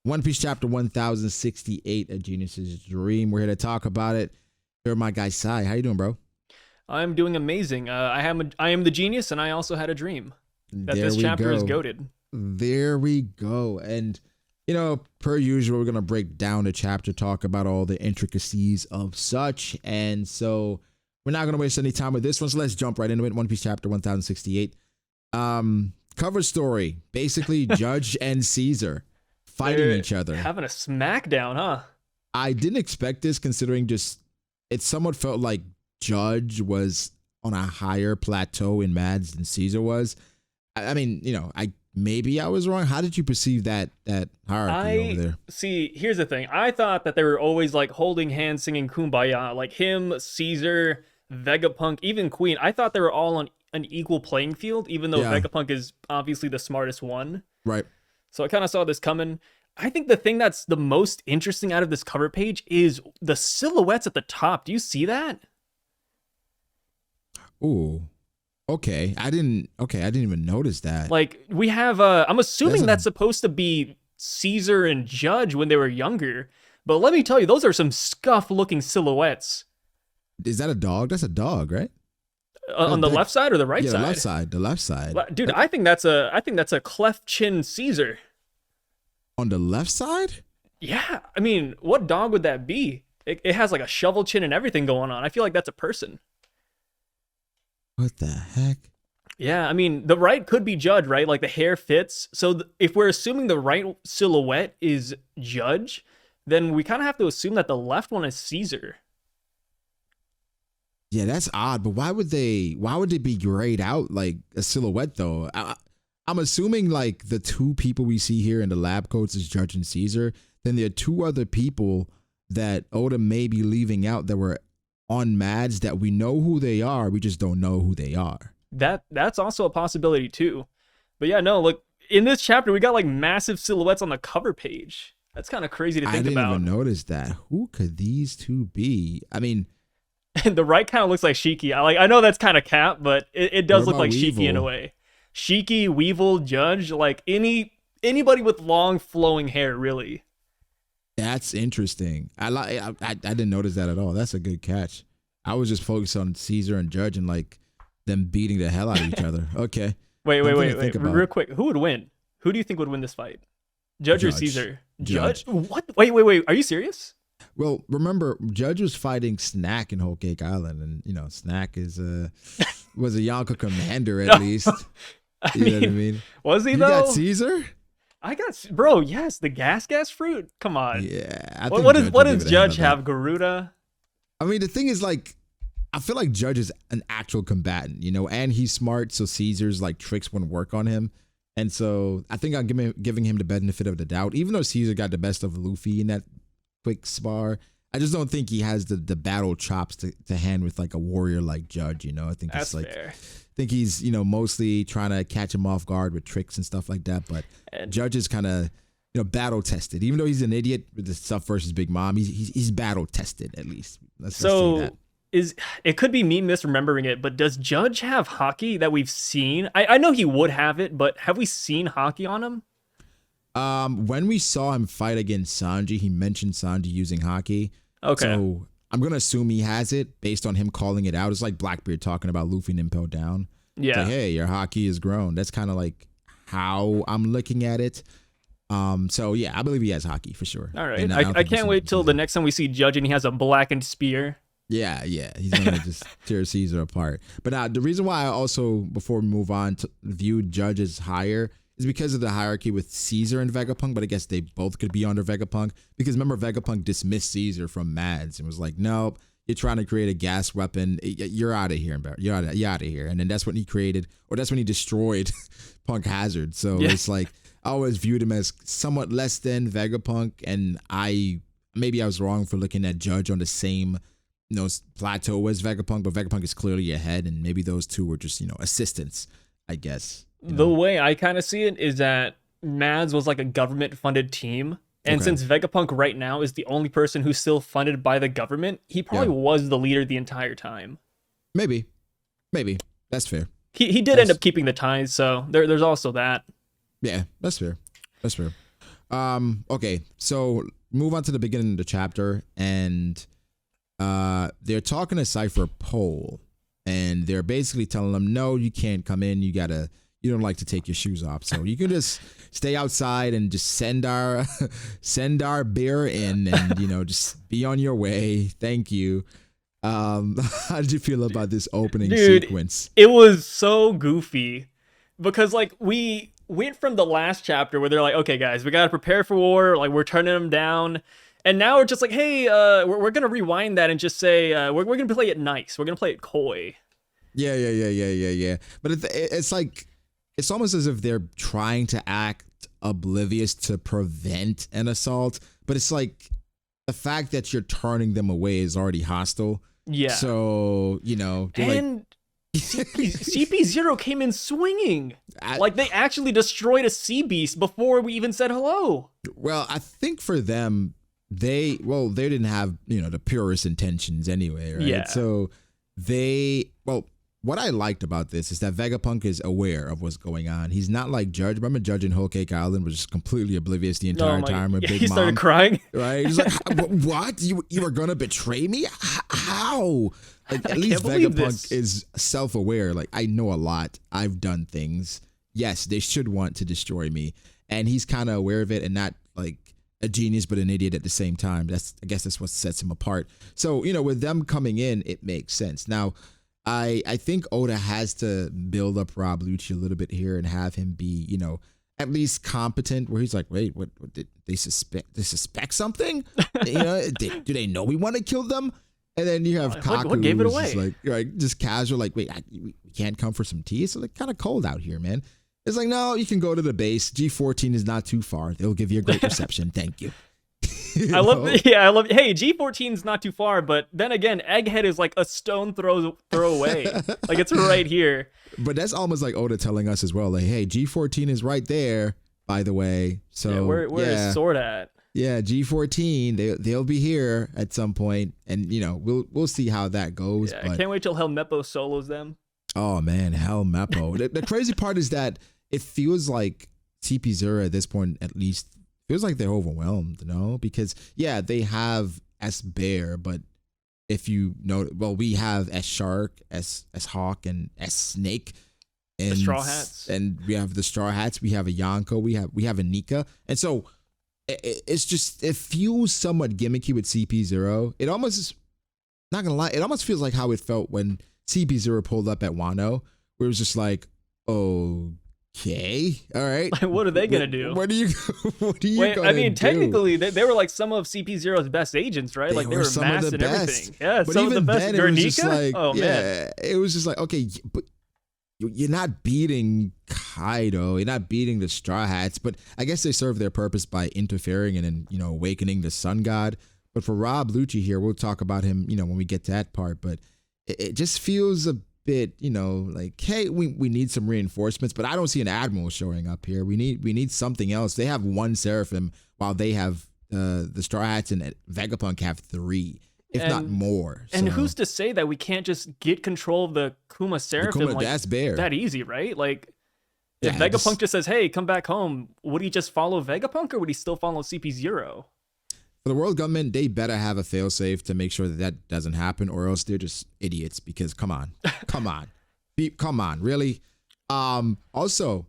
One Piece chapter 1068, A Genius's Dream. We're here to talk about it. Here, my guy Sai. How you doing, bro? I'm doing amazing. I am the genius, and I also had a dream that There this we chapter go. is goated. There we go. And, you know, per usual, we're going to break down the chapter, talk about all the intricacies of such. And so we're not going to waste any time with this one. So let's jump right into it. One Piece chapter 1068. Cover story. Basically, Judge and Caesar fighting They're each other. Having a smackdown, huh? I didn't expect this considering just it somewhat felt like Judge was on a higher plateau in Mads than Caesar was. I mean, you know, maybe I was wrong. How did you perceive that hierarchy over there? See, here's the thing. I thought that they were always like holding hands singing Kumbaya, like him, Caesar, Vegapunk, even Queen. I thought they were all on an equal playing field, even though Vegapunk is obviously the smartest one. Right. So I kind of saw this coming. I think the thing that's the most interesting out of this cover page is the silhouettes at the top. Do you see that? Ooh. Okay. I didn't even notice that. Like, we have I'm assuming that's supposed to be Caesar and Judge when they were younger. But let me tell you, those are some scuffed looking silhouettes. Is that a dog? That's a dog, right? On the left side or the right side? The left side. Dude, I think that's a cleft chin Caesar. On the left side? Yeah, I mean, what dog would that be? It has like a shovel chin and everything going on. I feel like that's a person. What the heck? Yeah, I mean, the right could be Judge, right? Like the hair fits. So if we're assuming the right silhouette is Judge, then we kind of have to assume that the left one is Caesar. Yeah, that's odd. But why would they be grayed out like a silhouette though? I'm assuming like the two people we see here in the lab coats is Judge and Caesar. Then there are two other people that Oda may be leaving out that were on Mads that we know who they are. We just don't know who they are. That's also a possibility too. But yeah, no, look, in this chapter, we got like massive silhouettes on the cover page. That's kind of crazy to think about. I didn't even notice that. Who could these two be? I mean, the right kind of looks like Shiki. I know that's kind of cap, but it does look like Weevil? Shiki in a way. Shiki, Weevil, Judge, like anybody with long flowing hair, really. That's interesting. I didn't notice that at all. That's a good catch. I was just focused on Caesar and Judge and like them beating the hell out of each other. Okay. Wait. Real quick. Who would win? Who do you think would win this fight? Judge or Caesar? Judge. What? Wait. Are you serious? Well, remember, Judge was fighting Snack in Whole Cake Island, and you know, Snack was a Yonko commander at least. You know what I mean? Was he you though? You got Caesar? Bro, yes, the gas fruit. Come on. Yeah. What does Judge have? Garuda? I mean, the thing is, like, I feel like Judge is an actual combatant, you know, and he's smart, so Caesar's like tricks wouldn't work on him. And so I think I'm giving him the benefit of the doubt, even though Caesar got the best of Luffy in that quick spar. I just don't think he has the battle chops to hand with like a warrior like Judge, you know. I think that's it's like fair. I think he's, you know, mostly trying to catch him off guard with tricks and stuff like that. But Judge is kind of, you know, battle tested. Even though he's an idiot with the stuff versus Big Mom, he's battle tested at least. Let's say that. It could be me misremembering it, but does Judge have hockey that we've seen? I know he would have it, but have we seen hockey on him? When we saw him fight against Sanji, he mentioned Sanji using hockey. Okay. So I'm gonna assume he has it based on him calling it out. It's like Blackbeard talking about Luffy and Impel Down. Yeah. Like, hey, your hockey is grown. That's kind of like how I'm looking at it. So yeah, I believe he has hockey for sure. All right. I can't wait till the next time we see Judge and he has a blackened spear. Yeah, he's gonna just tear Caesar apart. But the reason why I also, before we move on, view Judge as higher is because of the hierarchy with Caesar and Vegapunk. But I guess they both could be under Vegapunk because remember Vegapunk dismissed Caesar from Mads and was like, nope, you're trying to create a gas weapon. You're out of here, you're out of here. And then that's when he created, or that's when he destroyed Punk Hazard. So it's like I always viewed him as somewhat less than Vegapunk, and maybe I was wrong for looking at Judge on the same, you know, plateau as Vegapunk, but Vegapunk is clearly ahead, and maybe those two were just, you know, assistants, I guess. The way I kind of see it is that Mads was like a government-funded team, and since Vegapunk right now is the only person who's still funded by the government, he probably was the leader the entire time. Maybe. That's fair. He did end up keeping the ties, so there's also that. Yeah, that's fair. Okay, so move on to the beginning of the chapter, and they're talking to Cipher Pol, and they're basically telling them, no, you can't come in. You don't like to take your shoes off, so you can just stay outside and just send our beer in, and just be on your way. Thank you. How did you feel about this opening sequence? It was so goofy because like we went from the last chapter where they're like, okay guys, we gotta prepare for war, like we're turning them down, and now we're just like, hey, we're gonna rewind that and just say we're gonna play it nice, we're gonna play it coy. Yeah. But it's like, it's almost as if they're trying to act oblivious to prevent an assault, but it's like the fact that you're turning them away is already hostile. Yeah. So, and CP0 came in swinging. Like they actually destroyed a sea beast before we even said hello. Well, I think for them, they didn't have, the purest intentions anyway, right? Yeah. So what I liked about this is that Vegapunk is aware of what's going on. He's not like Judge. Remember Judge in Whole Cake Island was just completely oblivious the entire time. With Big he Mom started crying. Right? He's like, what? You were gonna betray me? How? Like, at least Vegapunk is self-aware. Like, I know a lot. I've done things. Yes, they should want to destroy me, and he's kind of aware of it, and not like a genius but an idiot at the same time. I guess that's what sets him apart. So with them coming in, it makes sense. Now, I think Oda has to build up Rob Lucci a little bit here and have him be, at least competent, where he's like, wait, what did they suspect? They suspect something? Do they know we want to kill them? And then you have Kaku, what gave it away? Just casual, like, wait, we can't come for some tea? It's like kind of cold out here, man. It's like, no, you can go to the base. G14 is not too far. They'll give you a great reception. Thank you. I love hey, G14's not too far, but then again, Egghead is like a stone throw away. Like it's right here. But that's almost like Oda telling us as well, like, hey, G14 is right there, by the way. So yeah, where is Sword at? Yeah, G14, they'll be here at some point, and we'll see how that goes. Yeah, but I can't wait till Hell Meppo solos them. Oh man, Hell Meppo. the crazy part is that it feels like CP0 at this point, at least, feels like they're overwhelmed, because they have S Bear, but if you know, we have S Shark, S Hawk, and S Snake, and the Straw Hats, and we have the Straw Hats. We have a Yonko. We have a Nika, and so it's just, it feels somewhat gimmicky with CP0. It almost, not gonna lie, it almost feels like how it felt when CP0 pulled up at Wano, where it was just like, okay, all right. What are they gonna do? What are you Wait, gonna I mean, do? technically, they were like some of CP0's best agents, right? Like they were some masked of the and best. everything. Yeah, But some of the even best. then, it was just Guernica? like, Oh man, it was just like, okay, but you're not beating Kaido, you're not beating the Straw Hats, but I guess they serve their purpose by interfering and then awakening the Sun God. But for Rob Lucci here, we'll talk about him, when we get to that part. But it just feels a bit, like, hey, we need some reinforcements, but I don't see an admiral showing up here. We need something else. They have one Seraphim, while they have the Straw Hats and Vegapunk have 3, if not more. And So, who's to say that we can't just get control of the Kuma Seraphim that's Bear. that easy, right? Like, if Yeah, Vegapunk just says, "Hey, come back home," would he just follow Vegapunk, or would he still follow CP0? For the world government, they better have a failsafe to make sure that doesn't happen, or else they're just idiots. Because come on, really. Also,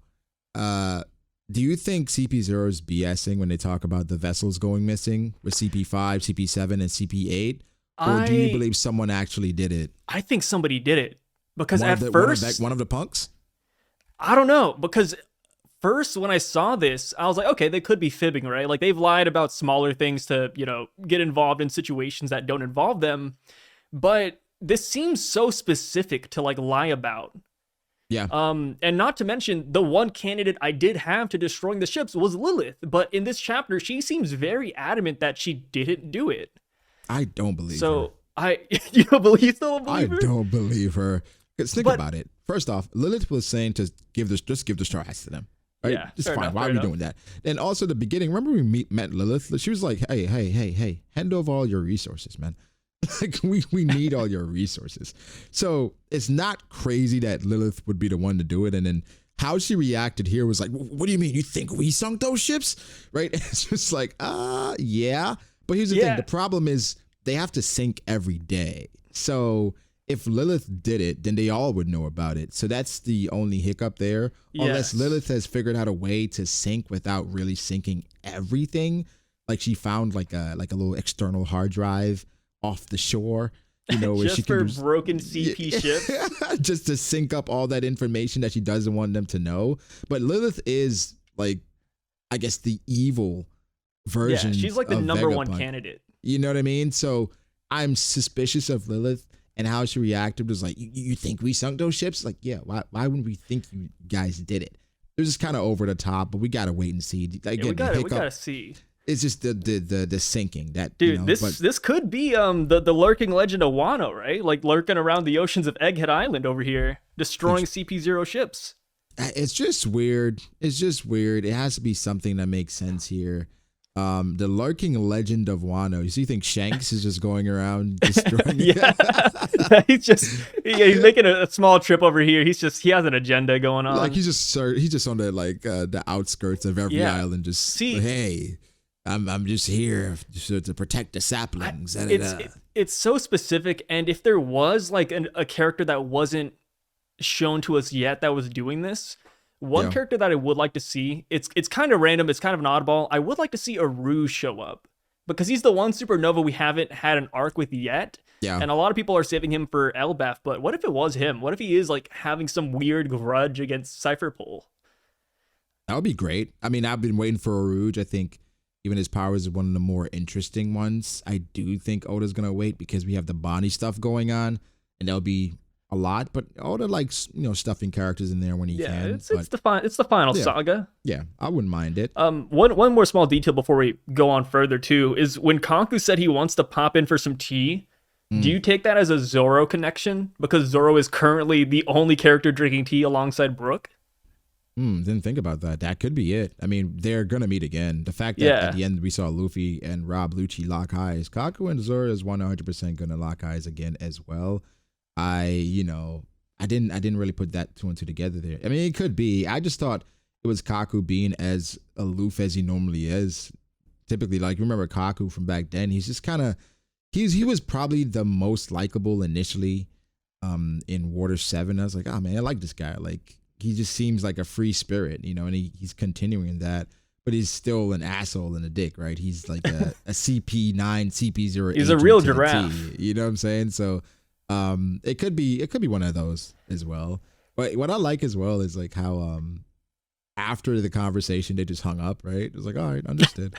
do you think CP0 is BSing when they talk about the vessels going missing with CP5, CP7, and CP8, or do you believe someone actually did it? I think somebody did it because one of the punks. I don't know, because first, when I saw this, I was like, okay, they could be fibbing, right? Like, they've lied about smaller things to, get involved in situations that don't involve them. But this seems so specific to, like, lie about. Yeah. And not to mention, the one candidate I did have to destroying the ships was Lilith. But in this chapter, she seems very adamant that she didn't do it. I don't believe her. You don't believe, you still don't believe her? I don't believe her. Because think about it. First off, Lilith was saying to give the Straw Hats to them. Right? Yeah, it's fine. Why are we doing that? And also the beginning, remember we met Lilith? She was like, hey, hand over all your resources, man. Like we need all your resources. So it's not crazy that Lilith would be the one to do it. And then how she reacted here was like, what do you mean? You think we sunk those ships? Right? It's just like, yeah. But here's the thing. The problem is they have to sink every day. So if Lilith did it, then they all would know about it. So that's the only hiccup there. Yes. Unless Lilith has figured out a way to sync without really syncing everything. Like she found like a little external hard drive off the shore. You know, where just she for can broken CP ships, just to sync up all that information that she doesn't want them to know. But Lilith is like, I guess, the evil version. Yeah, she's like the number Vegapunk. One candidate. You know what I mean? So I'm suspicious of Lilith and how she reacted was like, you think we sunk those ships? Like, yeah, why wouldn't we think you guys did it? It was just kind of over the top, but we gotta wait and see. Again, we gotta see. It's just the sinking that, dude. You know, this could be the lurking legend of Wano, right? Like lurking around the oceans of Egghead Island over here, destroying CP0 ships. It's just weird. It's just weird. It has to be something that makes sense here. The lurking legend of Wano. So you think Shanks is just going around destroying? Yeah, he's making a small trip over here. He has an agenda going on. Like he's just on the the outskirts of every island. Just hey. I'm just here to protect the saplings. It's so specific, and if there was like a character that wasn't shown to us yet that was doing this, one character that I would like to see, it's kind of random, it's kind of an oddball. I would like to see Aru show up because he's the one supernova we haven't had an arc with yet. Yeah, and a lot of people are saving him for Elbaf, but what if it was him? What if he is like having some weird grudge against Cipher Pol? That would be great. I mean, I've been waiting for Aruj. I think even his powers is one of the more interesting ones. I do think Oda's gonna wait because we have the Bonnie stuff going on, and there'll be a lot. But Oda likes stuffing characters in there when he can. It's the final saga. Yeah, I wouldn't mind it. One more small detail before we go on further too is when Kanku said he wants to pop in for some tea. Do you take that as a Zoro connection because Zoro is currently the only character drinking tea alongside Brook? Didn't think about that. That could be it. I mean, they're gonna meet again. The fact that at the end we saw Luffy and Rob Lucci lock eyes, Kaku and Zoro is 100% gonna lock eyes again as well. I didn't really put that two and two together there. I mean, it could be. I just thought it was Kaku being as aloof as he normally is. Typically, like remember Kaku from back then. He's just kind of he was probably the most likable initially in Water 7. I was like, oh man, I like this guy. Like. He just seems like a free spirit, and he's continuing that, but he's still an asshole and a dick, right? He's like a CP9, CP0. He's a real giraffe. You know what I'm saying? So it could be one of those as well. But what I like as well is like how after the conversation they just hung up, right? It was like, all right, understood.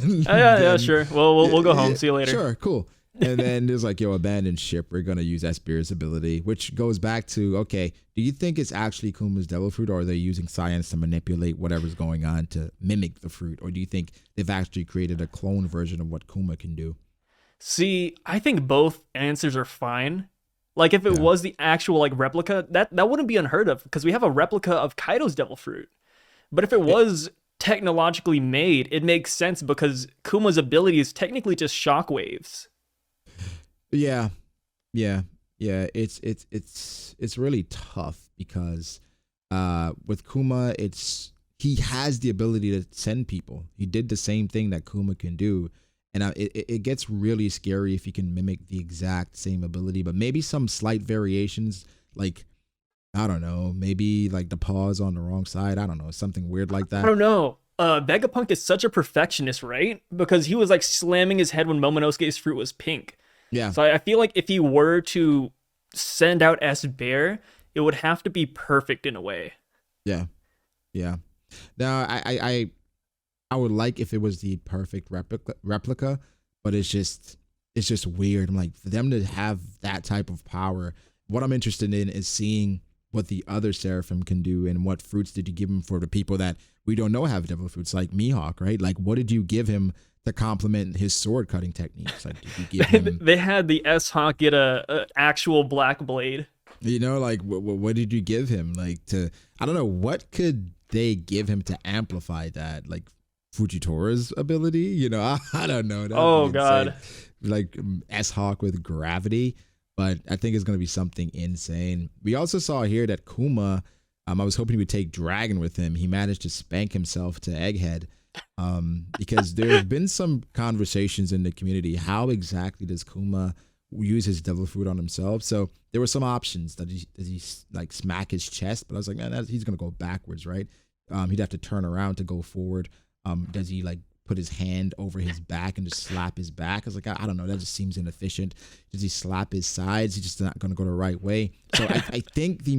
Yeah, sure. Well, we'll go home. See you later. Sure, cool. And then there's like, abandon ship. We're going to use Espir's ability, which goes back to, okay, do you think it's actually Kuma's devil fruit, or are they using science to manipulate whatever's going on to mimic the fruit? Or do you think they've actually created a clone version of what Kuma can do? See, I think both answers are fine. Like if it was the actual like replica, that wouldn't be unheard of because we have a replica of Kaido's devil fruit. But if it was technologically made, it makes sense because Kuma's ability is technically just shockwaves. Yeah. It's really tough because with Kuma, he has the ability to send people. He did the same thing that Kuma can do, and it gets really scary if he can mimic the exact same ability, but maybe some slight variations, like I don't know, maybe like the paws on the wrong side. I don't know, something weird like that. I don't know. Vegapunk is such a perfectionist, right? Because he was like slamming his head when Momonosuke's fruit was pink. Yeah. So I feel like if he were to send out S-Bear, it would have to be perfect in a way. Yeah. Now I would like if it was the perfect replica, but it's just weird. I'm like, for them to have that type of power, what I'm interested in is seeing what the other Seraphim can do and what fruits did you give him for the people that we don't know have devil fruits, like Mihawk, right? Like, what did you give him to complement his sword cutting techniques? Like, did you give him? They had the S-Hawk get a actual black blade. Like what did you give him? Like I don't know, what could they give him to amplify that? Like Fujitora's ability? I don't know. Oh God! Like S-Hawk with gravity, but I think it's gonna be something insane. We also saw here that Kuma I was hoping he would take Dragon with him. He managed to spank himself to Egghead. Because there have been some conversations in the community. How exactly does Kuma use his devil fruit on himself? So there were some options. Does he like smack his chest? But I was like, man, he's gonna go backwards, right? He'd have to turn around to go forward. Does he like put his hand over his back and just slap his back? I was like, I don't know. That just seems inefficient. Does he slap his sides? He's just not gonna go the right way. So I think the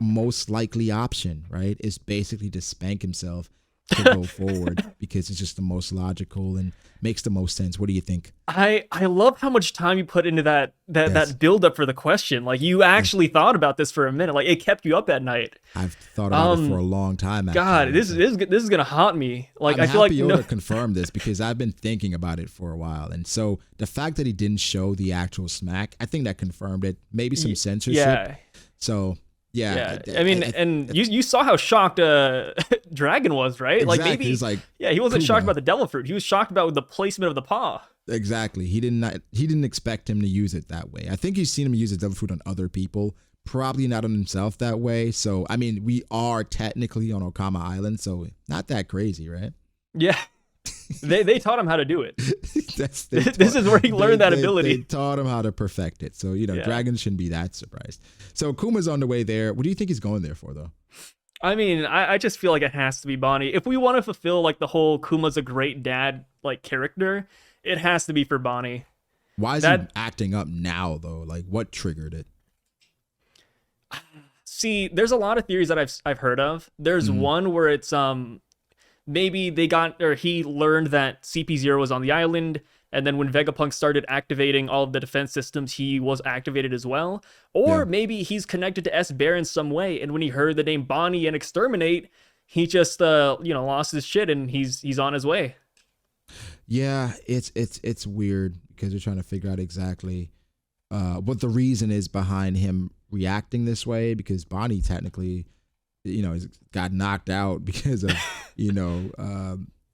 most likely option, right, is basically to spank himself to go forward, because it's just the most logical and makes the most sense. What do you think? I love how much time you put into that build up for the question. Like, you actually thought about this for a minute. Like, it kept you up at night. I've thought about it for a long time. Actually. God, this is gonna haunt me. Like, I feel like Yoda confirmed this, because I've been thinking about it for a while, and so the fact that he didn't show the actual smack, I think that confirmed it. Maybe some censorship. Yeah. So. Yeah, I mean, you saw how shocked Dragon was, right? Exactly. Like, maybe he's like, he wasn't Kuma. shocked about the devil fruit. He was shocked about the placement of the paw. Exactly. He didn't expect him to use it that way. I think he's seen him use the devil fruit on other people, probably not on himself that way. So, I mean, we are technically on Okama Island, so not that crazy, right? Yeah. They taught him how to do it. This is where he learned that ability. They taught him how to perfect it. So, Dragon shouldn't be that surprised. So Kuma's on the way there. What do you think he's going there for, though? I mean, I just feel like it has to be Bonnie. If we want to fulfill like the whole Kuma's a great dad like character, it has to be for Bonnie. Why is he acting up now, though? Like, what triggered it? See, there's a lot of theories that I've heard of. There's one where it's maybe he learned that CP0 was on the island, and then when Vegapunk started activating all of the defense systems, he was activated as well. Or maybe he's connected to S-Bear in some way, and when he heard the name Bonnie and Exterminate, he just lost his shit and he's on his way. Yeah, it's weird, because they're trying to figure out exactly what the reason is behind him reacting this way, because Bonnie technically got knocked out because of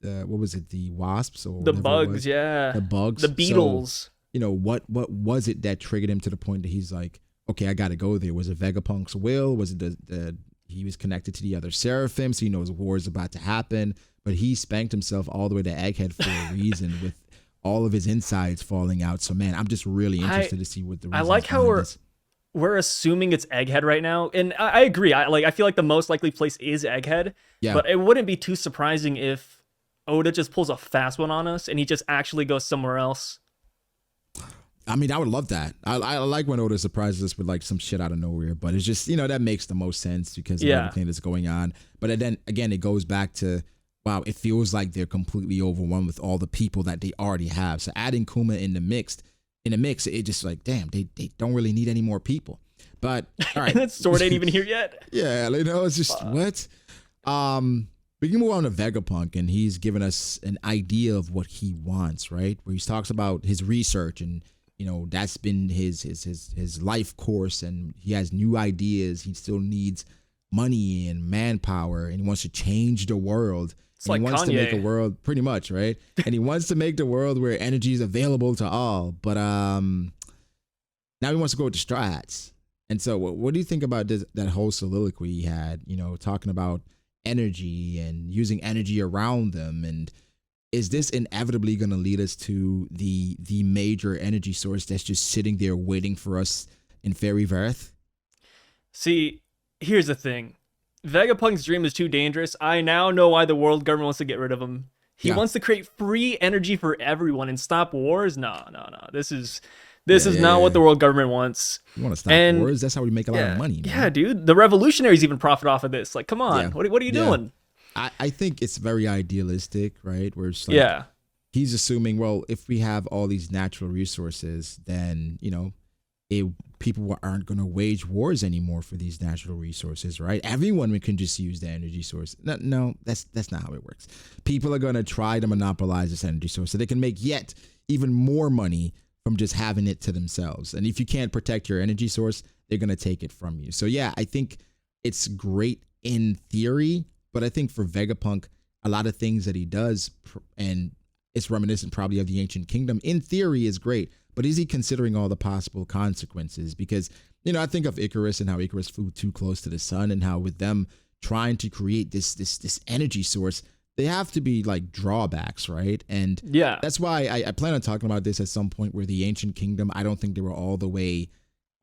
what was it, the wasps or the bugs? The bugs, the beetles. So, what was it that triggered him to the point that he's like, okay, I got to go there? Was it Vegapunk's will? Was it he was connected to the other Seraphim, so he knows war is about to happen? But he spanked himself all the way to Egghead for a reason, with all of his insides falling out. So man, I'm just really interested to see what the reason is. I like how we're assuming it's Egghead right now, and I agree. I feel like the most likely place is Egghead. Yeah. But it wouldn't be too surprising if Oda just pulls a fast one on us and he just actually goes somewhere else. I mean, I would love that. I like when Oda surprises us with like some shit out of nowhere, but it's just, that makes the most sense because of everything that's going on. But then again, it goes back to, wow, it feels like they're completely overwhelmed with all the people that they already have. So adding Kuma in the mix, it just like, damn, they don't really need any more people. But all right. And that sword ain't even here yet. Yeah, it's just what? We can move on to Vegapunk, and he's given us an idea of what he wants, right? Where he talks about his research, and that's been his life course, and he has new ideas. He still needs money and manpower, and he wants to change the world. It's like he wants Kanye. to make a world, pretty much, right? And he wants to make the world where energy is available to all. But now he wants to go with the Straw Hats. And so what do you think about that whole soliloquy he had, talking about energy and using energy around them? And is this inevitably going to lead us to the major energy source that's just sitting there waiting for us in Fairy Verth? See, here's the thing. Vegapunk's dream is too dangerous. I now know why the world government wants to get rid of him. He wants to create free energy for everyone and stop wars. No. This is not what the world government wants. You want to stop wars? That's how we make a lot of money, man. Yeah, dude. The revolutionaries even profit off of this. Like, come on. What are you doing? I think it's very idealistic, right? Where it's like, he's assuming, well, if we have all these natural resources, then, people aren't going to wage wars anymore for these natural resources, right? Everyone can just use the energy source. No, that's not how it works. People are going to try to monopolize this energy source so they can make yet even more money from just having it to themselves. And if you can't protect your energy source, they're going to take it from you. So yeah, I think it's great in theory, but I think for Vegapunk, a lot of things that he does, and it's reminiscent probably of the Ancient Kingdom, in theory is great. But is he considering all the possible consequences? Because, I think of Icarus and how Icarus flew too close to the sun, and how with them trying to create this energy source, they have to be like drawbacks, right? And Yeah. that's why I plan on talking about this at some point, where the Ancient Kingdom, I don't think they were all the way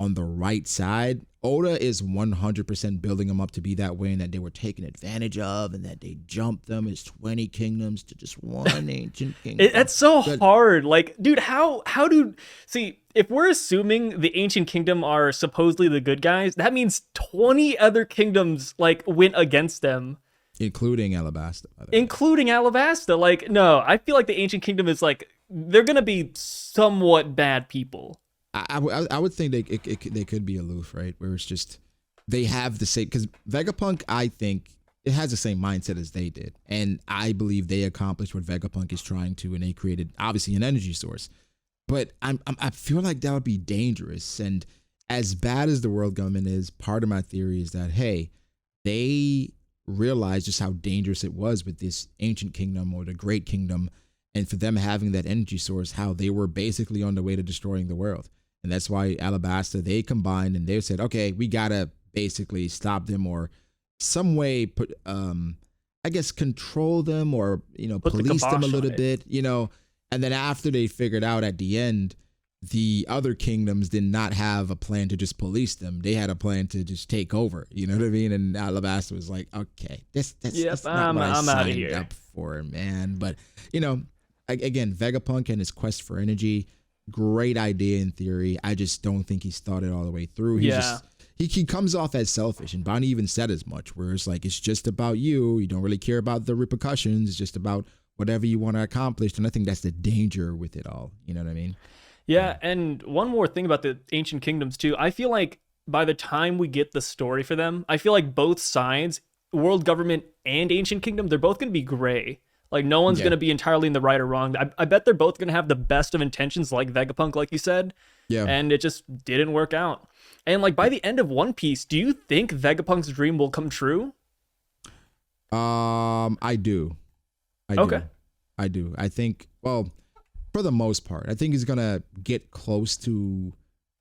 on the right side. Oda is 100% building them up to be that way, and that they were taken advantage of, and that they jumped them as 20 kingdoms to just one ancient kingdom. That's so hard. Like, dude, how do see, if we're assuming the Ancient Kingdom are supposedly the good guys, that means 20 other kingdoms like went against them, including Alabasta. Alabasta. Like, no, I feel like the Ancient Kingdom is like, they're gonna be somewhat bad people. I would think they could be aloof, right? Where it's just they have the same, because Vegapunk, I think it has the same mindset as they did, and I believe they accomplished what Vegapunk is trying to, and they created obviously an energy source. But I feel like that would be dangerous, and as bad as the world government is, part of my theory is that hey, they realized just how dangerous it was with this ancient kingdom or the great kingdom, and for them having that energy source, how they were basically on the way to destroying the world. And that's why Alabasta, they combined and they said, okay, we gotta basically stop them, or some way put I guess control them, or police them a little bit, and then after they figured out at the end, the other kingdoms did not have a plan to just police them. They had a plan to just take over. You know what I mean? And Alabasta was like, okay, that's not what I signed up for, man. But again, Vegapunk and his quest for energy, great idea in theory. I just don't think he's thought it all the way through. He comes off as selfish, and Bonnie even said as much, where it's like, it's just about you. You don't really care about the repercussions. It's just about whatever you want to accomplish. And I think that's the danger with it all. You know what I mean? Yeah, and one more thing about the Ancient Kingdoms too. I feel like by the time we get the story for them, I feel like both sides, world government and Ancient Kingdom, they're both going to be gray. Like, no one's going to be entirely in the right or wrong. I bet they're both going to have the best of intentions, like Vegapunk, like you said. Yeah. And it just didn't work out. And, like, by the end of One Piece, do you think Vegapunk's dream will come true? I do. I do. I think, well, for the most part, I think he's going to get close to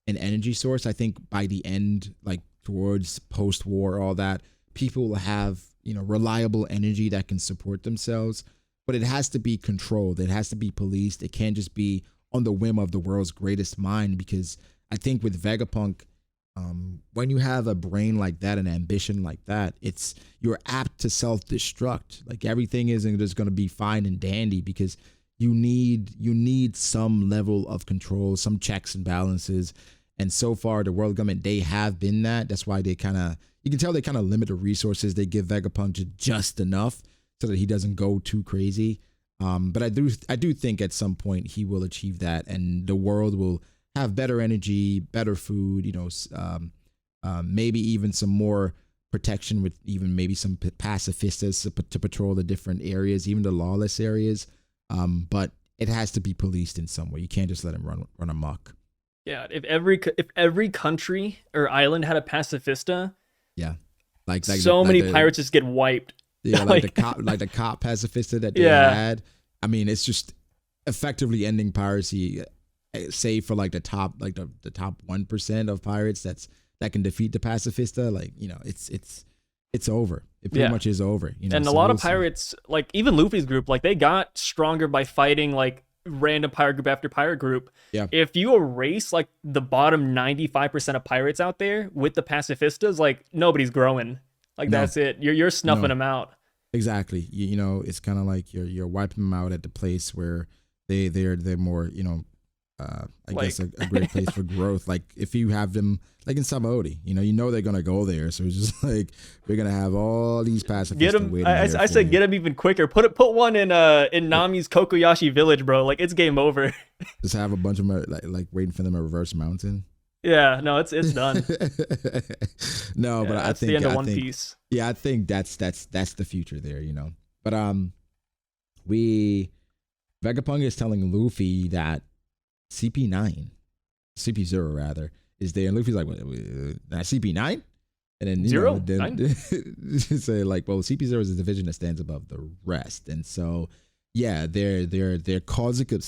an energy source. I think by the end, like, towards post-war, all that, people will have, reliable energy that can support themselves. But it has to be controlled. It has to be policed. It can't just be on the whim of the world's greatest mind, because I think with Vegapunk, when you have a brain like that, an ambition like that, you're apt to self-destruct. Like, everything isn't just going to be fine and dandy, because you need some level of control, some checks and balances. And so far, the world government, they have been that. That's why you can tell they kind of limit the resources they give Vegapunk just enough, so that he doesn't go too crazy. But I do think at some point he will achieve that, and the world will have better energy, better food, maybe even some more protection, with even maybe some pacifistas to patrol the different areas, even the lawless areas. But it has to be policed in some way. You can't just let him run amok. Yeah, if every country or island had a pacifista, yeah, many pirates just get wiped. Yeah, like the cop pacifista that they had. I mean, it's just effectively ending piracy, save for like the top 1% of pirates that can defeat the pacifista. Like, it's over. It pretty much is over. And a lot of pirates, like even Luffy's group, like they got stronger by fighting like random pirate group after pirate group. Yeah. If you erase like the bottom 95% of pirates out there with the pacifistas, like nobody's growing. Like that's it. You're snuffing them out. Exactly. It's kind of like you're wiping them out at the place where they're more, I guess a great place for growth. Like if you have them like in Sabaody, they're gonna go there. So it's just like we're gonna have all these pacifistas. Get them. I said get them even quicker. Put one in Nami's Kokoyashi village, bro. Like it's game over. Just have a bunch of them like waiting for them at Reverse Mountain. Yeah, no, it's done. No, but I think the end of One Piece. Yeah, I think that's the future there, But Vegapunk is telling Luffy that CP0 rather, is there, and Luffy's like, what, CP9? And then Zero? Say like, well, CP0 is a division that stands above the rest, and so yeah, they're causing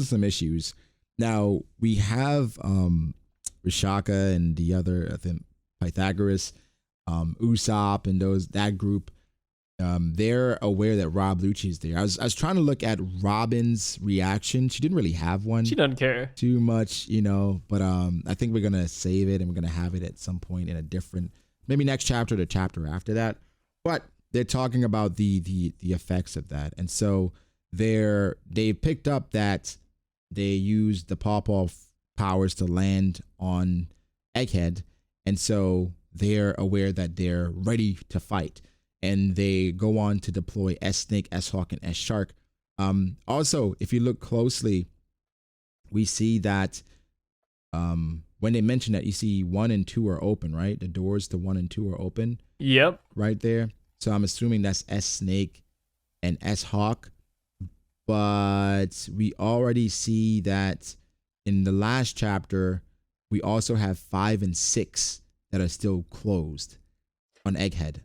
some issues. Now we have Rishaka and the other, I think Pythagoras, Usopp and that group, they're aware that Rob Lucci is there. I was trying to look at Robin's reaction. She didn't really have one. She doesn't care too much, but I think we're gonna save it and we're gonna have it at some point in a different, maybe next chapter, the chapter after that. But they're talking about the effects of that, and so they picked up that they used the Paw powers to land on Egghead, and so they're aware that they're ready to fight, and they go on to deploy S-Snake, S-Hawk, and S-Shark. Also, if you look closely, we see that when they mention that, you see 1 and 2 are open, right? The doors to 1 and 2 are open. Yep. Right there. So I'm assuming that's S-Snake and S-Hawk. But we already see that in the last chapter, we also have 5 and 6 that are still closed on Egghead.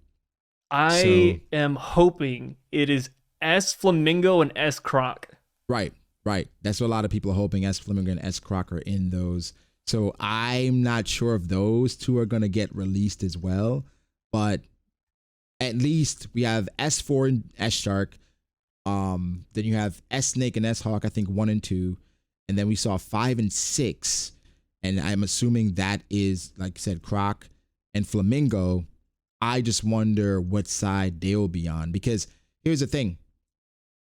I am hoping it is S Flamingo and S Croc. Right. That's what a lot of people are hoping. S Flamingo and S Croc are in those. So I'm not sure if those two are going to get released as well. But at least we have S4 and S Shark. Then you have S Snake and S Hawk, I think 1 and 2. And then we saw 5 and 6. And I'm assuming that is, like I said, Croc and Flamingo. I just wonder what side they will be on, because here's the thing.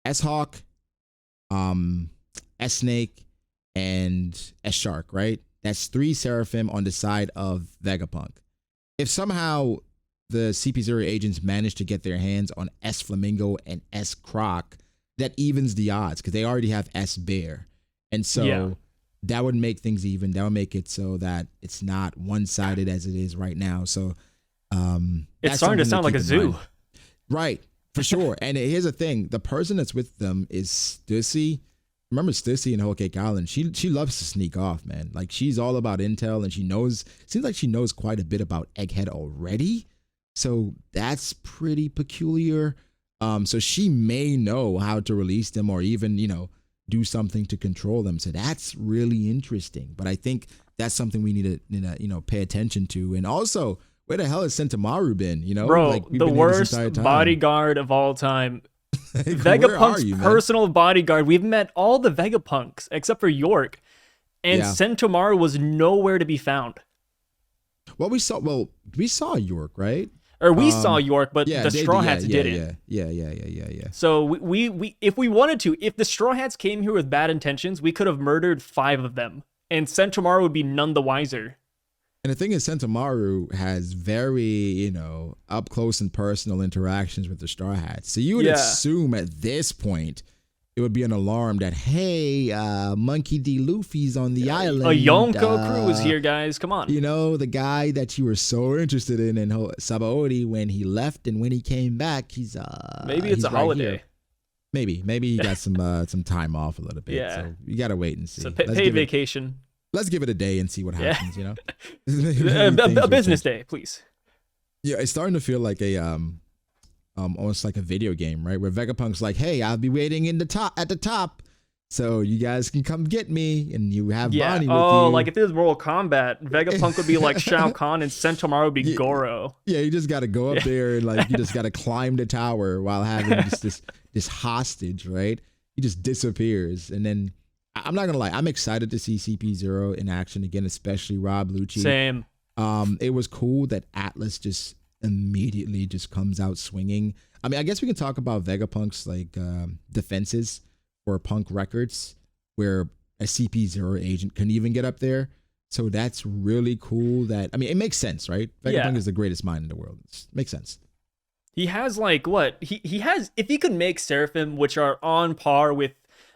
S-Hawk, S-Snake, and S-Shark, right? That's 3 Seraphim on the side of Vegapunk. If somehow the CP0 agents manage to get their hands on S-Flamingo and S-Croc, that evens the odds, because they already have S-Bear. And so that would make things even. That would make it so that it's not one-sided as it is right now. So it's starting to sound like a zoo. Right, for sure. And here's the thing. The person that's with them is Stussy. Remember Stussy in Whole Cake Island? She loves to sneak off, man. Like, she's all about intel, and seems like she knows quite a bit about Egghead already. So that's pretty peculiar. So she may know how to release them, or even, do something to control them. So that's really interesting. But I think that's something we need to, pay attention to. And also, where the hell has Sentomaru been? Bro, like, the worst bodyguard of all time. Vegapunk's personal bodyguard. We've met all the Vegapunks except for York, and Sentomaru was nowhere to be found. Well, we saw York, right? Or we saw York, but the Straw Hats didn't. Yeah. So we if we wanted to, if the Straw Hats came here with bad intentions, we could have murdered 5 of them, and Sentomaru would be none the wiser. And the thing is, Sentomaru has very, up close and personal interactions with the Straw Hats. So you would assume at this point it would be an alarm that, hey, Monkey D. Luffy's on the island. A Yonko crew is here, guys. Come on. The guy that you were so interested in Sabaody, when he left and when he came back, he's maybe it's a holiday. Here. Maybe he got some time off a little bit. Yeah. So you gotta wait and see. So paid vacation. Let's give it a day and see what happens, A business day, please. Yeah, it's starting to feel like a almost like a video game, right? Where Vegapunk's like, "Hey, I'll be waiting at the top, so you guys can come get me," and you have Bonnie with you. Oh, like if this was Mortal Kombat, Vegapunk would be like Shao Kahn and Sentomaru would be Goro. Yeah, you just got to go up there and you just got to climb the tower while having this hostage, right? He just disappears, and then I'm not gonna lie, I'm excited to see CP0 in action again, especially Rob Lucci. Same. It was cool that Atlas just immediately just comes out swinging. I mean, I guess we can talk about Vegapunk's defenses for Punk Records, where a CP0 agent couldn't even get up there. So that's really cool. It makes sense, right? Vegapunk is the greatest mind in the world. It makes sense. He has he has, if he could make Seraphim, which are on par with,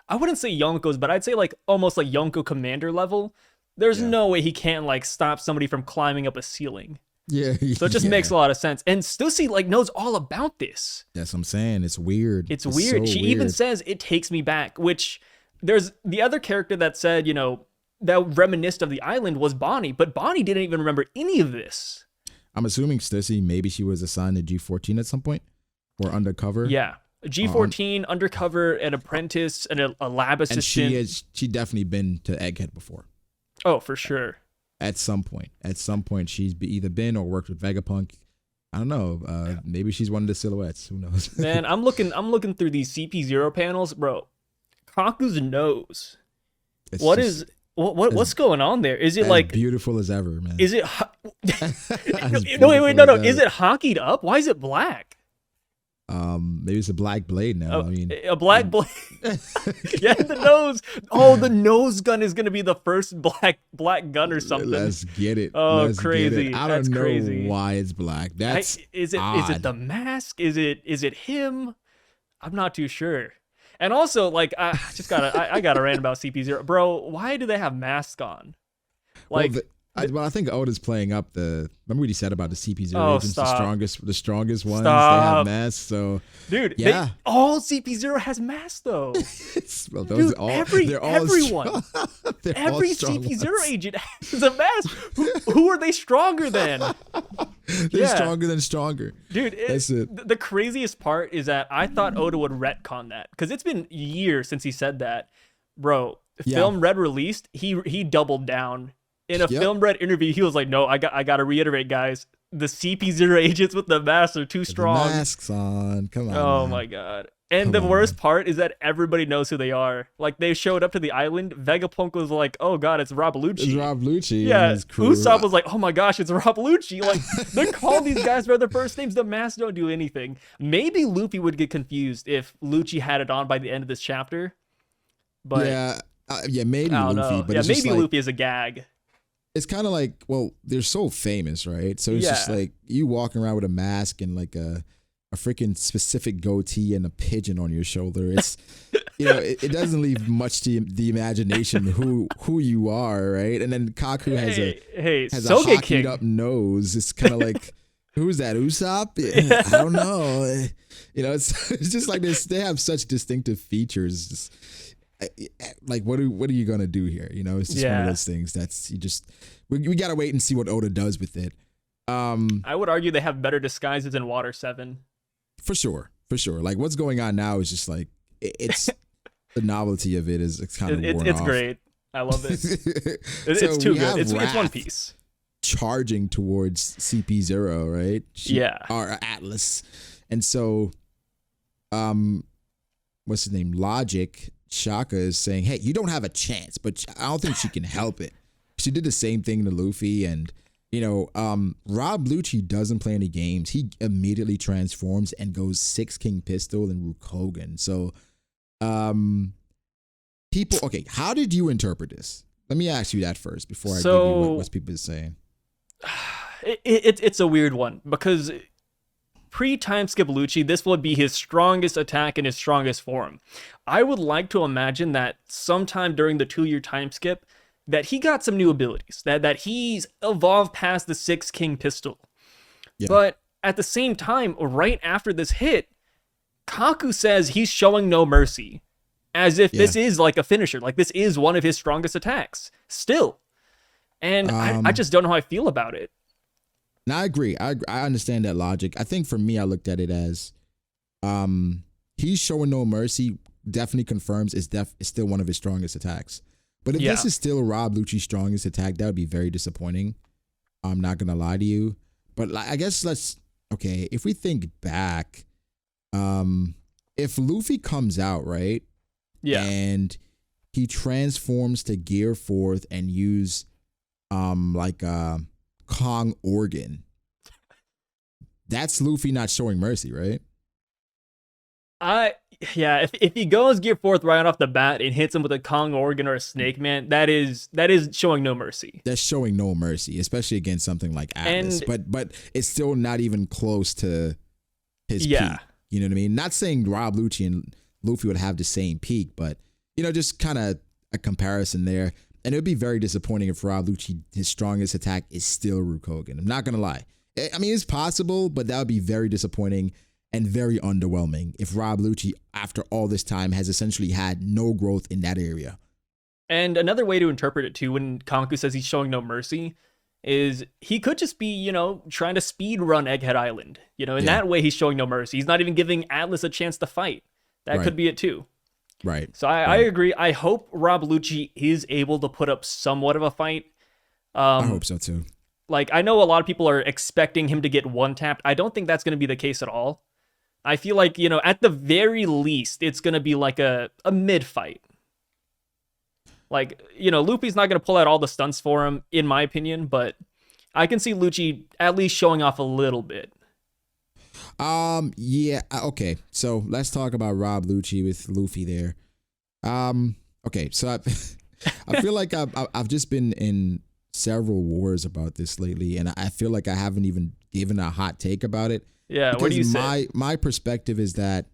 I wouldn't say Yonko's, but I'd say almost like Yonko Commander level. There's no way he can't stop somebody from climbing up a ceiling. Yeah. So it just makes a lot of sense. And Stussy knows all about this. That's what I'm saying. It's weird. It's weird. So she weird. even says it takes me back, which there's the other character that said, that reminisced of the island was Bonnie, but Bonnie didn't even remember any of this. I'm assuming Stussy, maybe she was assigned to G14 at some point or undercover. Yeah. G14, undercover, an apprentice, and a lab assistant. And she definitely been to Egghead before. Oh, for sure. At some point, she's either been or worked with Vegapunk. I don't know. Maybe she's one of the silhouettes. Who knows? Man, I'm looking through these CP0 panels, bro. Kaku's nose. What's going on there? Is it like beautiful as ever, man? Is it? No, wait, no. Is it hockeyed up? Why is it black? Maybe it's a black blade now. I mean, a black blade. Yeah, the nose. Oh, the nose gun is gonna be the first black gun or something. Let's get it. Oh, Let's crazy! Get it. I don't know crazy. why it's black. That's is it? odd. Is it the mask? Is it him? I'm not too sure. And also, like, I gotta rant about CP0, bro. Why do they have masks on? Like, well, I think Oda's playing up the. Remember what he said about the CP0 agents, stop. the strongest ones. Stop. They have masks. So, dude, yeah, all CP0 has masks though. Well, dude, everyone, every CP0 agent has a mask. Who are they stronger than? They're stronger than stronger. Dude, that's it. The craziest part is that I thought Oda would retcon that because it's been years since he said that. Bro, Film Red released, he doubled down. In a Film Red interview, he was like, "No, I got to reiterate, guys. The CP0 agents with the masks are too strong. The masks on, come on. Oh man. my god! And the worst part is that everybody knows who they are. Like they showed up to the island. Vegapunk was like, "Oh god, it's Rob Lucci." It's Rob Lucci. Yeah. And his crew. Usopp was like, "Oh my gosh, it's Rob Lucci." Like they call these guys by their first names. The masks don't do anything. Maybe Luffy would get confused if Lucci had it on by the end of this chapter. But maybe Luffy. But maybe Luffy is a gag. It's kind of like, well, they're so famous, right? So it's just like you walking around with a mask and like a freaking specific goatee and a pigeon on your shoulder. It's, it doesn't leave much to the imagination who you are, right? And then Kaku has a hockeyed up nose. It's kind of like, who's that, Usopp? I don't know. It's just like this. They have such distinctive features. Just, like what are you gonna do here? It's just one of those things that's we gotta wait and see what Oda does with it. I would argue they have better disguises in Water 7. For sure. Like what's going on now is just like it's the novelty of it's kind of worn it's off. great. I love it. It's too good. It's One Piece charging towards CP0, right? Our Atlas, and so what's his name? Logic. Shaka is saying, hey, you don't have a chance, but I don't think she can help it. She did the same thing to Luffy, and Rob Lucci doesn't play any games. He immediately transforms and goes 6 King Pistol and Rukogen. So how did you interpret this? Let me ask you that first before I give you what people are saying. It's a weird one because pre-time skip Lucci, this would be his strongest attack and his strongest form. I would like to imagine that sometime during the 2-year time skip that he got some new abilities, that he's evolved past the 6 King Pistol. Yeah. But at the same time, right after this hit, Kaku says he's showing no mercy, as if this is like a finisher, like this is one of his strongest attacks still. And I just don't know how I feel about it. No, I agree. I understand that logic. I think for me, I looked at it as he's showing no mercy definitely confirms it's still one of his strongest attacks. But if this is still Rob Lucci's strongest attack, that would be very disappointing. I'm not going to lie to you. But I guess if we think back, if Luffy comes out, right? Yeah. And he transforms to Gear 4th and use Kong organ. That's Luffy not showing mercy, right? If he goes Gear 4th right off the bat and hits him with a Kong organ or a Snake Man, that is showing no mercy. That's showing no mercy, especially against something like Atlas. But it's still not even close to his peak. You know what I mean? Not saying Rob Lucci and Luffy would have the same peak, but just kind of a comparison there. And it would be very disappointing if Rob Lucci, his strongest attack is still Rukogen. I'm not going to lie. I mean, it's possible, but that would be very disappointing and very underwhelming if Rob Lucci, after all this time, has essentially had no growth in that area. And another way to interpret it, too, when Kanku says he's showing no mercy, is he could just be, trying to speed run Egghead Island. In that way, he's showing no mercy. He's not even giving Atlas a chance to fight. That could be it, too. Right. So I agree. I hope Rob Lucci is able to put up somewhat of a fight. I hope so too. Like, I know a lot of people are expecting him to get one tapped. I don't think that's going to be the case at all. I feel like, at the very least, it's going to be like a mid fight. Like, Luffy's not going to pull out all the stunts for him, in my opinion, but I can see Lucci at least showing off a little bit. Yeah, okay. So let's talk about Rob Lucci with Luffy there. Okay, so I feel like I've just been in several wars about this lately, and I feel like I haven't even given a hot take about it. Yeah, what do you say? My perspective is that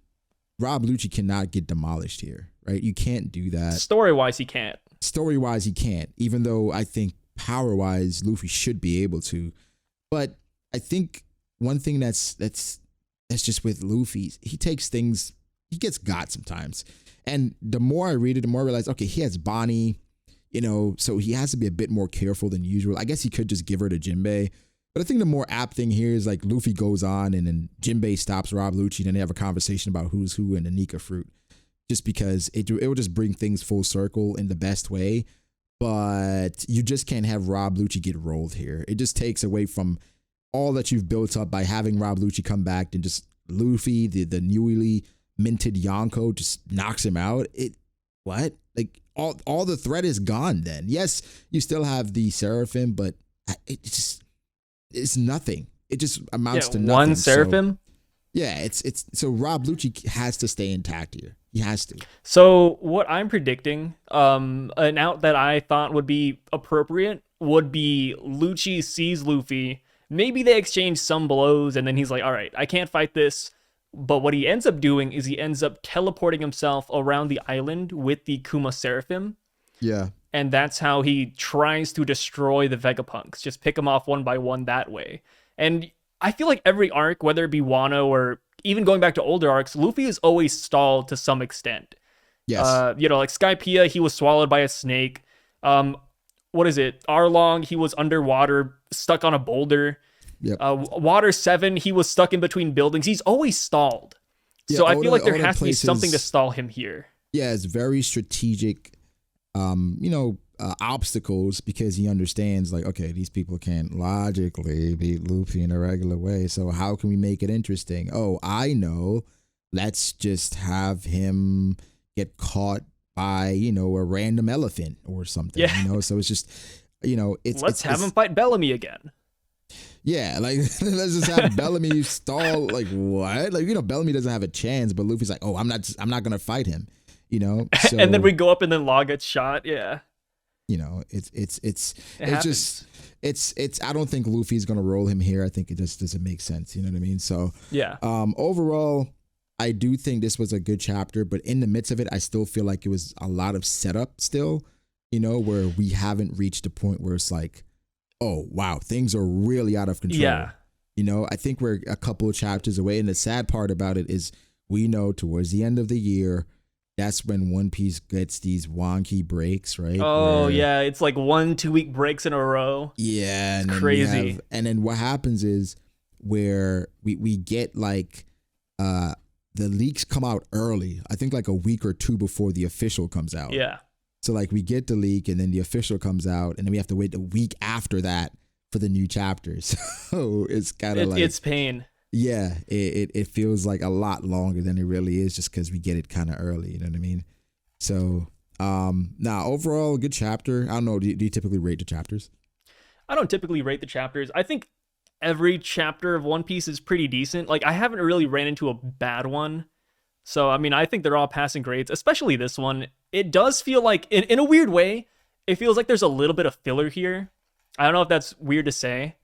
Rob Lucci cannot get demolished here, right? You can't do that. Story-wise, he can't. Story-wise, he can't, even though I think power-wise, Luffy should be able to. But I think one thing that's just with Luffy, he takes things, he gets got sometimes. And the more I read it, the more I realize, okay, he has Bonnie, so he has to be a bit more careful than usual. I guess he could just give her to Jinbei. But I think the more apt thing here is like Luffy goes on and then Jinbei stops Rob Lucci and then they have a conversation about who's who in the Nika fruit. Just because it will just bring things full circle in the best way. But you just can't have Rob Lucci get rolled here. It just takes away from all that you've built up by having Rob Lucci come back and just Luffy, the newly minted Yonko, just knocks him out. What? Like all the threat is gone then. Yes, you still have the Seraphim, but it's nothing. It just amounts to nothing. One Seraphim? So Rob Lucci has to stay intact here. He has to. So what I'm predicting, an out that I thought would be appropriate would be Lucci sees Luffy. Maybe they exchange some blows, and then he's like, all right, I can't fight this. But what he ends up doing is he ends up teleporting himself around the island with the Kuma Seraphim. Yeah. And that's how he tries to destroy the Vegapunks. Just pick them off one by one that way. And I feel like every arc, whether it be Wano or even going back to older arcs, Luffy is always stalled to some extent. Yes. Like Skypiea, he was swallowed by a snake. What is it? Arlong, he was underwater, stuck on a boulder. Yep. Water 7, he was stuck in between buildings. He's always stalled. So I feel like there has to be something to stall him here. Yeah, it's very strategic, obstacles, because he understands, like, okay, these people can't logically beat Luffy in a regular way. So how can we make it interesting? Oh, I know. Let's just have him get caught by, a random elephant or something. Yeah. So it's just, let's have him fight Bellamy again. Yeah, like let's just have Bellamy stall. Like what? Like Bellamy doesn't have a chance, but Luffy's like, oh, I'm not gonna fight him. So, and then we go up and then Law gets shot. Yeah. It's I don't think Luffy's gonna roll him here. I think it just doesn't make sense. You know what I mean? So yeah. Overall, I do think this was a good chapter, but in the midst of it, I still feel like it was a lot of setup still. Where we haven't reached the point where it's like, oh, wow, things are really out of control. Yeah. I think we're a couple of chapters away. And the sad part about it is we know towards the end of the year, that's when One Piece gets these wonky breaks, right? Oh, yeah. It's like 1-2 week breaks in a row. Yeah. It's crazy. And then what happens is where we get like the leaks come out early. I think like a week or two before the official comes out. Yeah. So like we get the leak and then the official comes out and then we have to wait a week after that for the new chapters. So it's kind of like it's pain. Yeah, it feels like a lot longer than it really is just because we get it kind of early. You know what I mean? So overall, good chapter. I don't know. Do you typically rate the chapters? I don't typically rate the chapters. I think every chapter of One Piece is pretty decent. Like I haven't really ran into a bad one. So, I mean, I think they're all passing grades, especially this one. It does feel like, in a weird way, it feels like there's a little bit of filler here. I don't know if that's weird to say,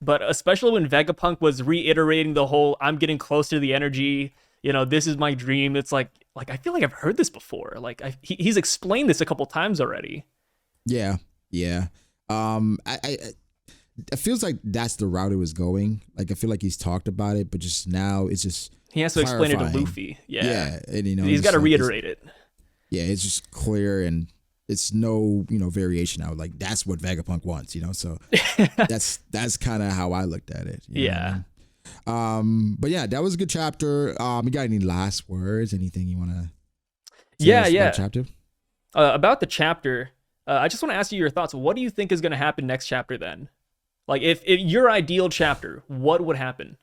but especially when Vegapunk was reiterating the whole, I'm getting close to the energy, this is my dream. It's like I feel like I've heard this before. Like, he's explained this a couple times already. Yeah. It feels like that's the route it was going. Like, I feel like he's talked about it, but just now it's just he has to explain it to Luffy. Yeah. And, he's got to reiterate it. Yeah, it's just clear and it's no, Yeah. variation out. Like that's what Vegapunk wants, So that's kind of how I looked at it. Yeah. But yeah, that was a good chapter. You got any last words? Anything you want to? Yeah. About chapter? About the chapter. I just want to ask you your thoughts. What do you think is going to happen next chapter then? Like, if your ideal chapter, what would happen?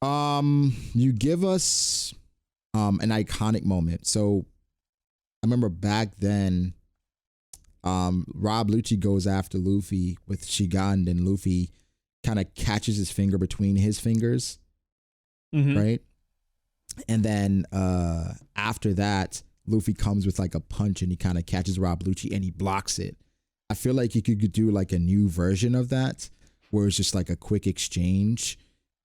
You give us an iconic moment. So I remember back then, Rob Lucci goes after Luffy with Shigan, and Luffy kind of catches his finger between his fingers, right? And then after that, Luffy comes with like a punch and he kind of catches Rob Lucci and he blocks it. I feel like you could do like a new version of that where it's just like a quick exchange.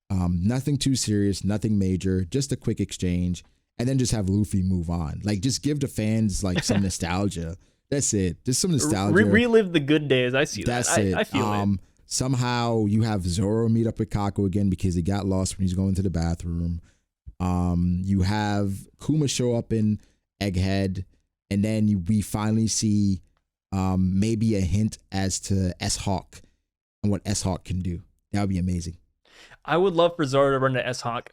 Nothing too serious, nothing major, just a quick exchange, and then just have Luffy move on. Like, just give the fans like some nostalgia. That's it. Just some nostalgia. Relive the good days. I see that. That's it. I feel it. Somehow you have Zoro meet up with Kako again because he got lost when he's going to the bathroom. You have Kuma show up in Egghead, and then we finally see maybe a hint as to S-Hawk and what S-Hawk can do. That would be amazing. I would love for Zoro to run to S-Hawk.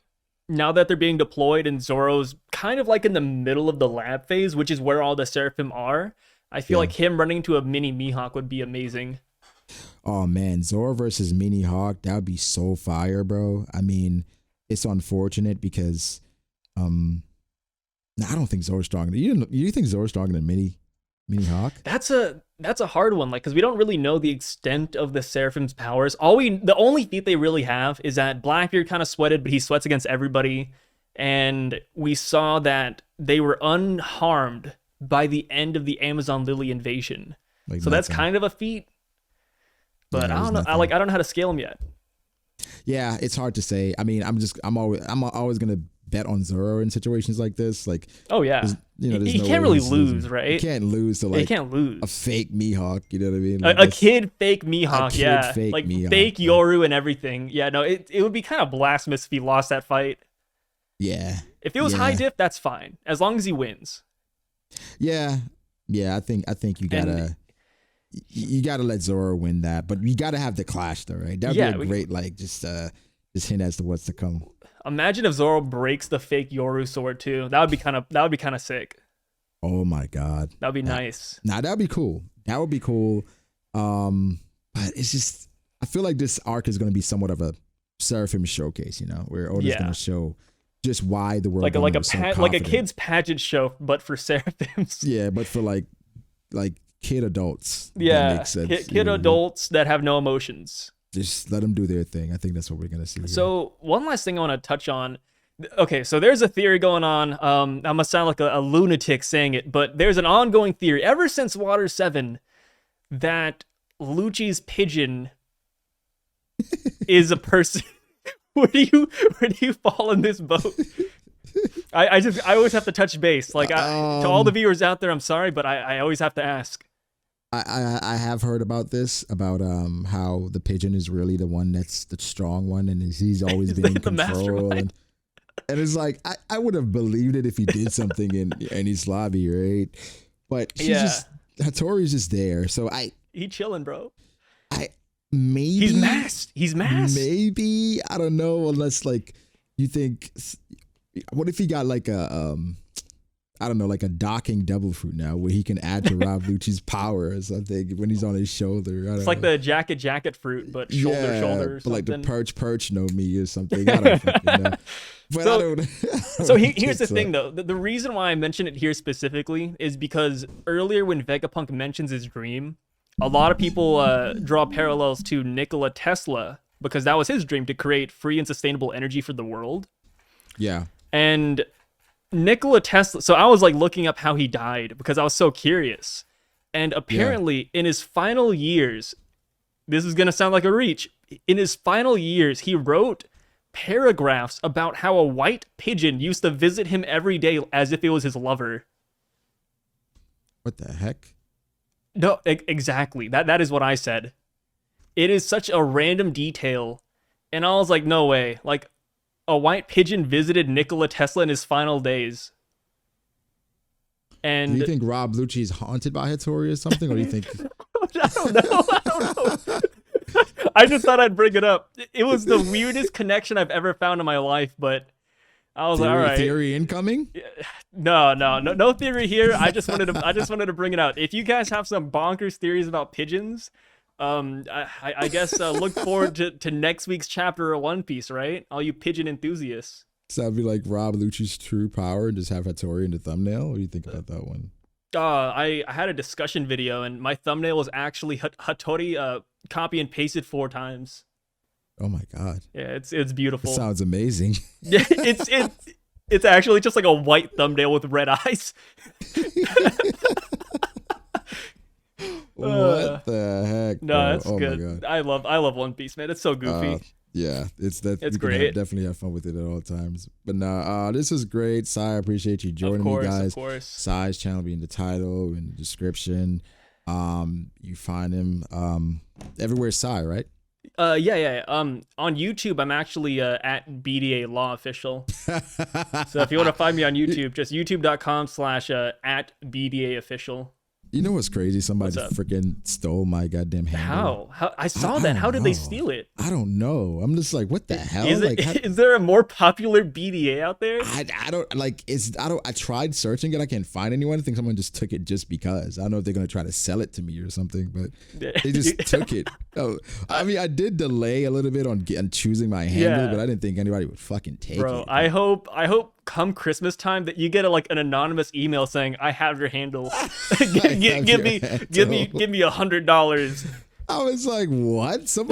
Now that they're being deployed and Zoro's kind of like in the middle of the lab phase, which is where all the Seraphim are, I feel like him running to a mini Mihawk would be amazing. Oh man, Zoro versus Mini Hawk, that would be so fire, bro. I mean, it's unfortunate because I don't think Zoro's stronger. You think Zoro's stronger than Mini Hawk? That's a hard one, like, because we don't really know the extent of the Seraphim's powers. The only feat they really have is that Blackbeard kind of sweated, but he sweats against everybody, and we saw that they were unharmed by the end of the Amazon Lily invasion. Like, so that's kind of a feat, but I don't know. I don't know how to scale them yet. Yeah, it's hard to say. I mean, I'm always gonna bet on Zoro in situations like this. Like, oh yeah, he can't really lose, right? He can't lose to like can't lose. A fake Mihawk. You know what I mean? Like, a kid fake Mihawk, yeah, like Mihawk, fake Yoru and everything. Yeah, no, it would be kind of blasphemous if he lost that fight. Yeah, if it was high diff, that's fine as long as he wins. Yeah. I think you gotta. You gotta let Zoro win that, but you gotta have the clash though, right? That'd be a great like just hint as to what's to come. Imagine if Zoro breaks the fake Yoru sword too. That would be kind of sick. Oh my god, that'd be nice. Nah, that'd be cool. That would be cool. But it's just I feel like this arc is gonna be somewhat of a Seraphim showcase, where Oda's gonna show just why the world like a kid's pageant show, but for Seraphims. Yeah, but for like kid adults. Yeah, that makes sense. Kid adults that have no emotions. Just let them do their thing. I think that's what we're gonna see. So one last thing I want to touch on. Okay, so there's a theory going on. I must sound like a lunatic saying it, but there's an ongoing theory ever since Water 7 that Lucci's pigeon is a person. Where do you fall in this boat? I always have to touch base. Like to all the viewers out there, I'm sorry, but I always have to ask. I have heard about this, about how the pigeon is really the one that's the strong one, and he's always been in control. And it's like I would have believed it if he did something in his lobby, right? But Hattori's just there, so he chilling, bro. Maybe he's masked. Maybe, I don't know, unless like you think, what if he got like a I don't know, like a docking devil fruit now where he can add to Rob Lucci's power or something when he's on his shoulder. It's like the jacket fruit, but shoulder or but something. Like the perch know me or something. I don't fucking know. But so here's the thing though. The reason why I mention it here specifically is because earlier when Vegapunk mentions his dream, a lot of people draw parallels to Nikola Tesla because that was his dream, to create free and sustainable energy for the world. Yeah. And Nikola Tesla, so I was like looking up how he died because I was so curious. And apparently in his final years, this is going to sound like a reach, in his final years, he wrote paragraphs about how a white pigeon used to visit him every day as if it was his lover. What the heck? No, exactly. That is what I said. It is such a random detail. And I was like, no way. Like, a white pigeon visited Nikola Tesla in his final days. And do you think Rob Lucci is haunted by Hattori or something? Or do you think... I don't know. I just thought I'd bring it up. It was the weirdest connection I've ever found in my life, but I was like, all right. Theory incoming? No theory here. I just wanted to bring it out. If you guys have some bonkers theories about pigeons, I guess look forward to next week's chapter of One Piece, right? All you pigeon enthusiasts. So that'd be like Rob Lucci's true power and just have Hattori in the thumbnail. What do you think about that one? I had a discussion video and my thumbnail was actually Hattori copy and pasted 4 times. Oh my god. Yeah, it's beautiful. It sounds amazing. Yeah, it's actually just like a white thumbnail with red eyes. What the heck? No, that's good. I love One Piece, man. It's so goofy. Yeah, it's great. Definitely have fun with it at all times. But no, this is great. Sai, I appreciate you joining me, guys. Of course. Sai's channel will be in the title and the description. You find him everywhere. Sai, right? Yeah. On YouTube, I'm actually at B.D.A. Law Official. So if you want to find me on YouTube, just youtube.com/at B.D.A. Official. You know what's crazy? Somebody freaking stole my goddamn handle. How? I saw that. How did they steal it? I don't know. I'm just like, what the hell? Is there a more popular B.D.A. out there? I don't like. I tried searching it. I can't find anyone. I think someone just took it just because. I don't know if they're gonna try to sell it to me or something, but they just took it. Oh, I mean, I did delay a little bit on choosing my handle, but I didn't think anybody would fucking take it. Bro, I hope come Christmas time that you get an anonymous email saying, "I have your handle. give me $100." I was like, what? I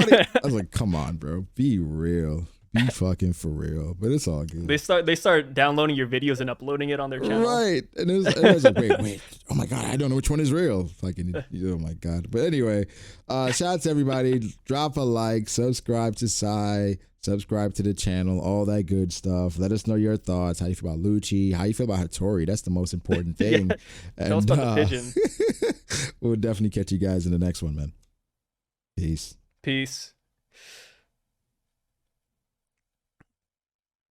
was like, come on, bro, be real. Be fucking for real. But it's all good. They start downloading your videos and uploading it on their channel. Right. And it was like, wait. Oh my God, I don't know which one is real. Fucking, oh my God. But anyway, shout out to everybody. Drop a like, subscribe to Sai, subscribe to the channel, all that good stuff. Let us know your thoughts. How you feel about Lucci? How you feel about Hattori? That's the most important thing. And tell us about the pigeon. We'll definitely catch you guys in the next one, man. Peace.